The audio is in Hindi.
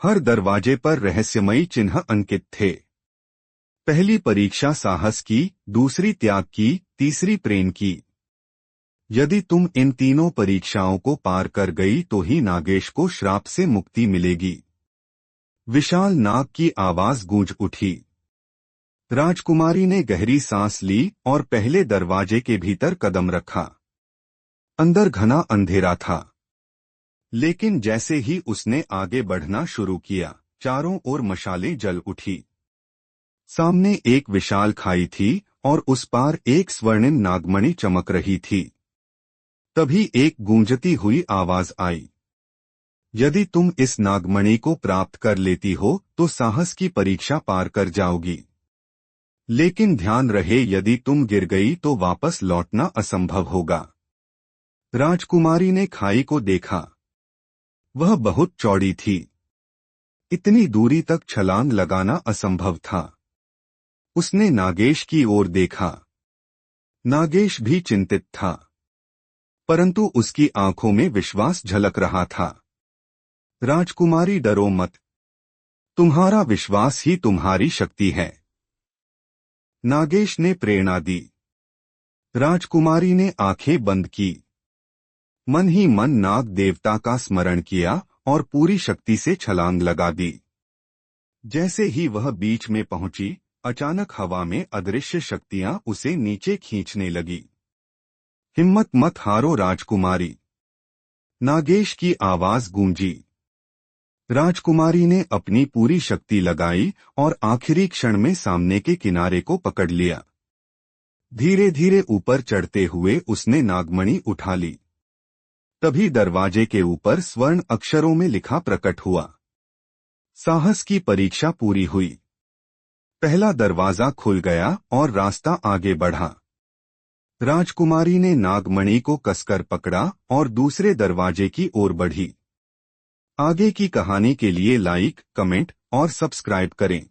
हर दरवाजे पर रहस्यमयी चिन्ह अंकित थे। पहली परीक्षा साहस की, दूसरी त्याग की, तीसरी प्रेम की। यदि तुम इन तीनों परीक्षाओं को पार कर गई तो ही नागेश को श्राप से मुक्ति मिलेगी। विशाल नाग की आवाज गूंज उठी। राजकुमारी ने गहरी सांस ली और पहले दरवाजे के भीतर कदम रखा। अंदर घना अंधेरा था, लेकिन जैसे ही उसने आगे बढ़ना शुरू किया, चारों ओर मशालें जल उठी। सामने एक विशाल खाई थी और उस पार एक स्वर्णिम नागमणि चमक रही थी। तभी एक गूंजती हुई आवाज आई, यदि तुम इस नागमणि को प्राप्त कर लेती हो तो साहस की परीक्षा पार कर जाओगी। लेकिन ध्यान रहे, यदि तुम गिर गई तो वापस लौटना असंभव होगा। राजकुमारी ने खाई को देखा। वह बहुत चौड़ी थी। इतनी दूरी तक छलांग लगाना असंभव था। उसने नागेश की ओर देखा। नागेश भी चिंतित था, परंतु उसकी आंखों में विश्वास झलक रहा था। राजकुमारी, डरो मत। तुम्हारा विश्वास ही तुम्हारी शक्ति है। नागेश ने प्रेरणा दी। राजकुमारी ने आंखें बंद की, मन ही मन नाग देवता का स्मरण किया और पूरी शक्ति से छलांग लगा दी। जैसे ही वह बीच में पहुंची, अचानक हवा में अदृश्य शक्तियां उसे नीचे खींचने लगी। हिम्मत मत हारो राजकुमारी, नागेश की आवाज गूंजी। राजकुमारी ने अपनी पूरी शक्ति लगाई और आखिरी क्षण में सामने के किनारे को पकड़ लिया। धीरे धीरे ऊपर चढ़ते हुए उसने नागमणि उठा ली। तभी दरवाजे के ऊपर स्वर्ण अक्षरों में लिखा प्रकट हुआ, साहस की परीक्षा पूरी हुई। पहला दरवाजा खुल गया और रास्ता आगे बढ़ा। राजकुमारी ने नागमणि को कसकर पकड़ा और दूसरे दरवाजे की ओर बढ़ी। आगे की कहानी के लिए लाइक, कमेंट और सब्सक्राइब करें।